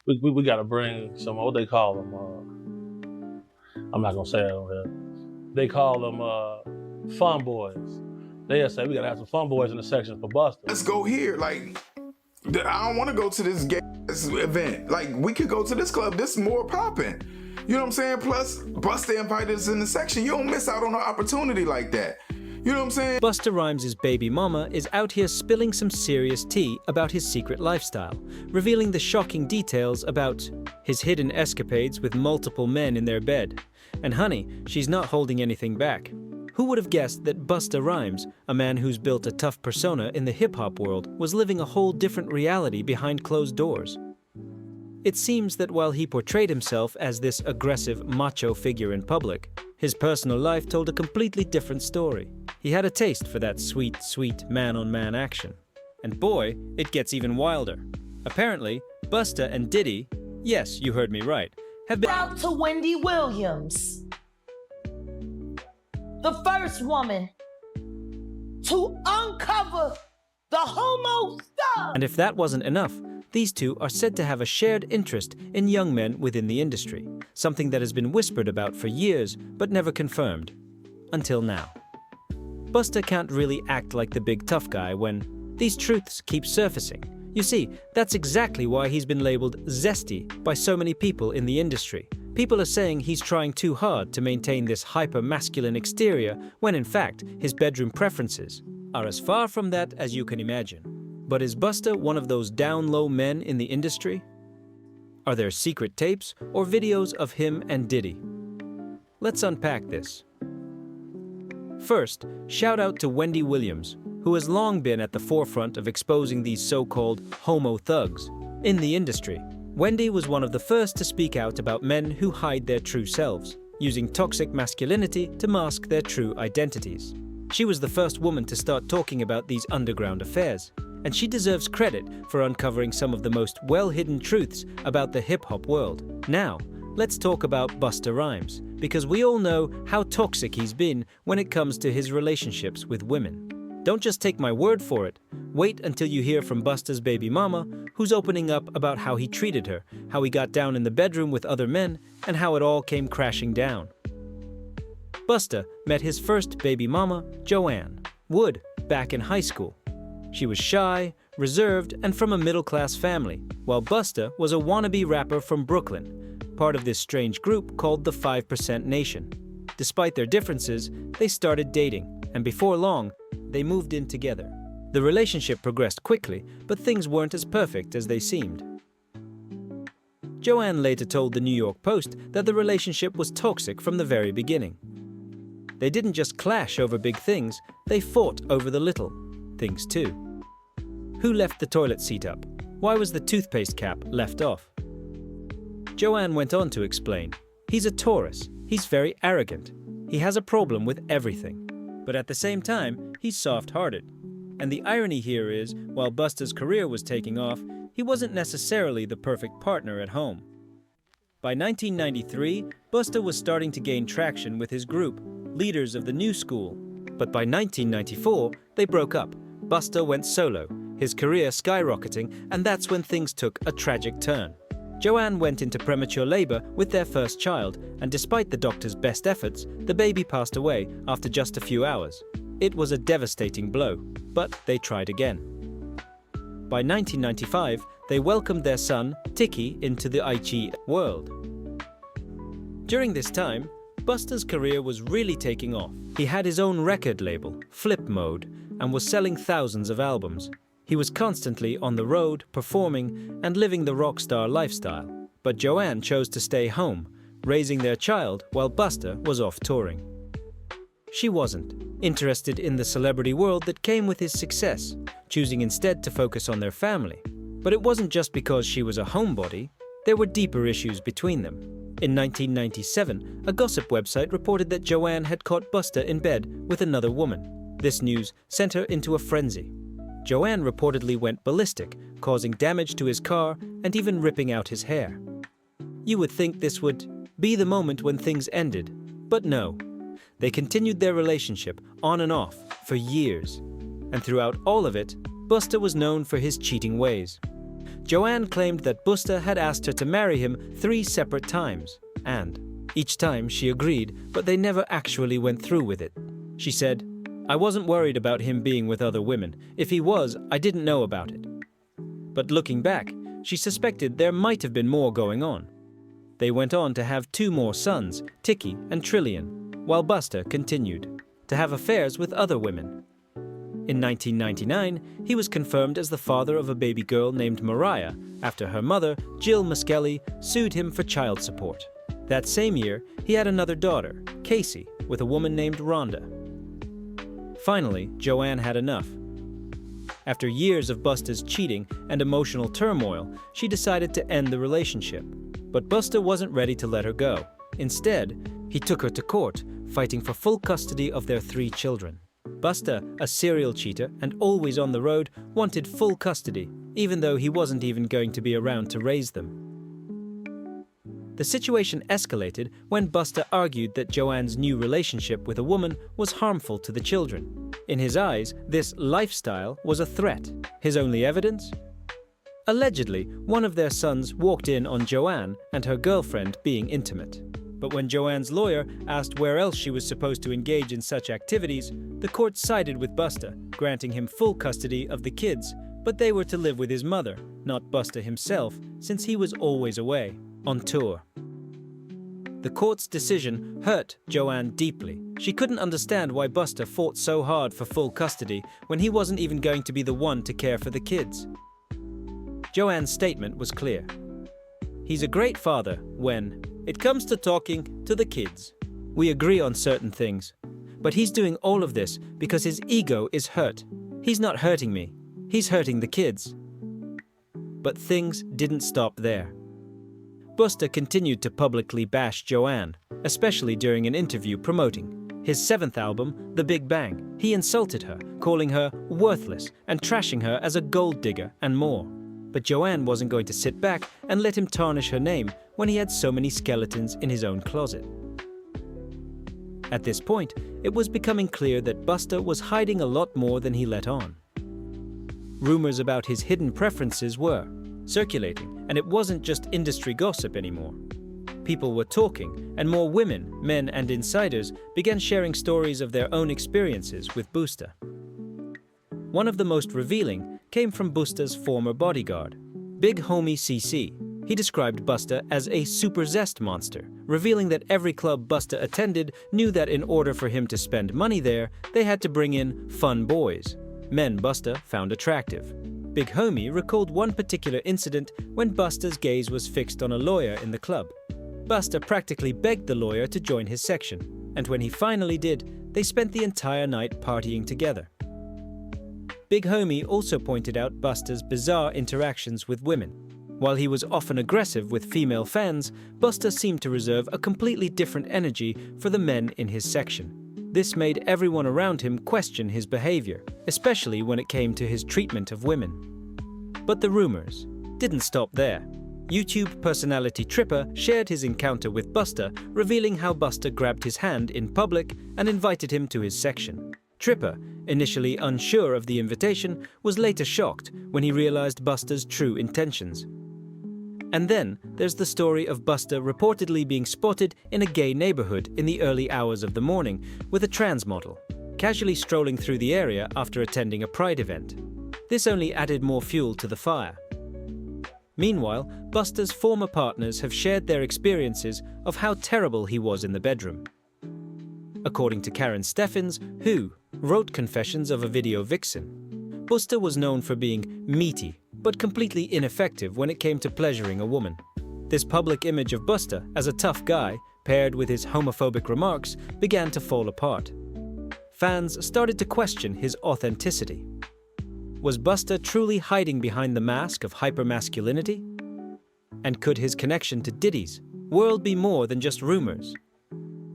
We got to bring some, what they call them, I'm not going to say it on here. They call them fun boys. They'll say, we got to have some fun boys in the section for Busta. Let's go here. Like, I don't want to go to this gay event. Like, we could go to this club. This is more popping. You know what I'm saying? Plus, Busta invited us in the section. You don't miss out on an opportunity like that. You know what I'm saying? Busta Rhymes' baby mama is out here spilling some serious tea about his secret lifestyle, revealing the shocking details about his hidden escapades with multiple men in their bed. And honey, she's not holding anything back. Who would have guessed that Busta Rhymes, a man who's built a tough persona in the hip-hop world, was living a whole different reality behind closed doors? It seems that while he portrayed himself as this aggressive, macho figure in public, his personal life told a completely different story. He had a taste for that sweet, sweet man-on-man action. And boy, it gets even wilder. Apparently, Busta and Diddy, yes, you heard me right, have been out to Wendy Williams, the first woman to uncover the homo stuff. And if that wasn't enough, these two are said to have a shared interest in young men within the industry, something that has been whispered about for years but never confirmed. Until now. Busta can't really act like the big tough guy when these truths keep surfacing. You see, that's exactly why he's been labeled zesty by so many people in the industry. People are saying he's trying too hard to maintain this hyper-masculine exterior when in fact his bedroom preferences are as far from that as you can imagine. But is Busta one of those down-low men in the industry? Are there secret tapes or videos of him and Diddy? Let's unpack this. First, shout out to Wendy Williams, who has long been at the forefront of exposing these so-called homo thugs in the industry. Wendy was one of the first to speak out about men who hide their true selves, using toxic masculinity to mask their true identities. She was the first woman to start talking about these underground affairs, and she deserves credit for uncovering some of the most well-hidden truths about the hip-hop world. Now, let's talk about Busta Rhymes, because we all know how toxic he's been when it comes to his relationships with women. Don't just take my word for it. Wait until you hear from Busta's baby mama, who's opening up about how he treated her, how he got down in the bedroom with other men, and how it all came crashing down. Busta met his first baby mama, Joanne Wood, back in high school. She was shy, reserved, and from a middle-class family, while Busta was a wannabe rapper from Brooklyn, part of this strange group called the 5% Nation. Despite their differences, they started dating, and before long, they moved in together. The relationship progressed quickly, but things weren't as perfect as they seemed. Joanne later told the New York Post that the relationship was toxic from the very beginning. They didn't just clash over big things, they fought over the little things too. Who left the toilet seat up? Why was the toothpaste cap left off? Joanne went on to explain, he's a Taurus, he's very arrogant, he has a problem with everything. But at the same time, he's soft-hearted. And the irony here is, while Busta's career was taking off, he wasn't necessarily the perfect partner at home. By 1993, Busta was starting to gain traction with his group, Leaders of the New School. But by 1994, they broke up. Busta went solo, his career skyrocketing, and that's when things took a tragic turn. Joanne went into premature labor with their first child, and despite the doctor's best efforts, the baby passed away after just a few hours. It was a devastating blow, but they tried again. By 1995, they welcomed their son, Tiki, into the IG world. During this time, Busta's career was really taking off. He had his own record label, Flip Mode, and was selling thousands of albums. He was constantly on the road, performing, and living the rock star lifestyle. But Joanne chose to stay home, raising their child while Busta was off touring. She wasn't interested in the celebrity world that came with his success, choosing instead to focus on their family. But it wasn't just because she was a homebody, there were deeper issues between them. In 1997, a gossip website reported that Joanne had caught Busta in bed with another woman. This news sent her into a frenzy. Joanne reportedly went ballistic, causing damage to his car and even ripping out his hair. You would think this would be the moment when things ended, but no. They continued their relationship on and off for years. And throughout all of it, Busta was known for his cheating ways. Joanne claimed that Busta had asked her to marry him 3 separate times, and each time she agreed, but they never actually went through with it. She said, "I wasn't worried about him being with other women. If he was, I didn't know about it." But looking back, she suspected there might have been more going on. They went on to have 2 more sons, Tiki and Trillian, while Busta continued to have affairs with other women. In 1999, he was confirmed as the father of a baby girl named Mariah after her mother, Jill Miskelly, sued him for child support. That same year, he had another daughter, Casey, with a woman named Rhonda. Finally, Joanne had enough. After years of Busta's cheating and emotional turmoil, she decided to end the relationship. But Busta wasn't ready to let her go. Instead, he took her to court, fighting for full custody of their 3 children. Busta, a serial cheater and always on the road, wanted full custody, even though he wasn't even going to be around to raise them. The situation escalated when Busta argued that Joanne's new relationship with a woman was harmful to the children. In his eyes, this lifestyle was a threat. His only evidence? Allegedly, one of their sons walked in on Joanne and her girlfriend being intimate. But when Joanne's lawyer asked where else she was supposed to engage in such activities, the court sided with Busta, granting him full custody of the kids, but they were to live with his mother, not Busta himself, since he was always away, on tour. The court's decision hurt Joanne deeply. She couldn't understand why Busta fought so hard for full custody when he wasn't even going to be the one to care for the kids. Joanne's statement was clear. He's a great father when it comes to talking to the kids. We agree on certain things, but he's doing all of this because his ego is hurt. He's not hurting me, he's hurting the kids. But things didn't stop there. Busta continued to publicly bash Joanne, especially during an interview promoting his 7th album, The Big Bang. He insulted her, calling her worthless and trashing her as a gold digger and more. But Joanne wasn't going to sit back and let him tarnish her name when he had so many skeletons in his own closet. At this point, it was becoming clear that Busta was hiding a lot more than he let on. Rumors about his hidden preferences were circulating, and it wasn't just industry gossip anymore. People were talking, and more women, men, and insiders began sharing stories of their own experiences with Busta. One of the most revealing came from Busta's former bodyguard, Big Homie CC. He described Busta as a super zest monster, revealing that every club Busta attended knew that in order for him to spend money there, they had to bring in fun boys, men Busta found attractive. Big Homie recalled one particular incident when Busta's gaze was fixed on a lawyer in the club. Busta practically begged the lawyer to join his section, and when he finally did, they spent the entire night partying together. Big Homie also pointed out Busta's bizarre interactions with women. While he was often aggressive with female fans, Busta seemed to reserve a completely different energy for the men in his section. This made everyone around him question his behavior, especially when it came to his treatment of women. But the rumors didn't stop there. YouTube personality Tripper shared his encounter with Busta, revealing how Busta grabbed his hand in public and invited him to his section. Tripper, initially unsure of the invitation, was later shocked when he realized Busta's true intentions. And then there's the story of Busta reportedly being spotted in a gay neighborhood in the early hours of the morning with a trans model, casually strolling through the area after attending a pride event. This only added more fuel to the fire. Meanwhile, Busta's former partners have shared their experiences of how terrible he was in the bedroom. According to Karen Steffens, who wrote Confessions of a Video Vixen, Busta was known for being meaty, but completely ineffective when it came to pleasuring a woman. This public image of Busta as a tough guy, paired with his homophobic remarks, began to fall apart. Fans started to question his authenticity. Was Busta truly hiding behind the mask of hypermasculinity? And could his connection to Diddy's world be more than just rumors?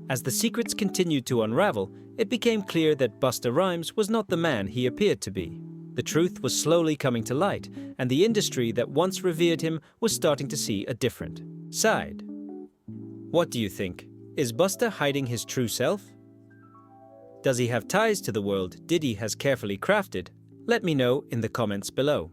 As the secrets continued to unravel, it became clear that Busta Rhymes was not the man he appeared to be. The truth was slowly coming to light, and the industry that once revered him was starting to see a different side. What do you think? Is Busta hiding his true self? Does he have ties to the world Diddy has carefully crafted? Let me know in the comments below.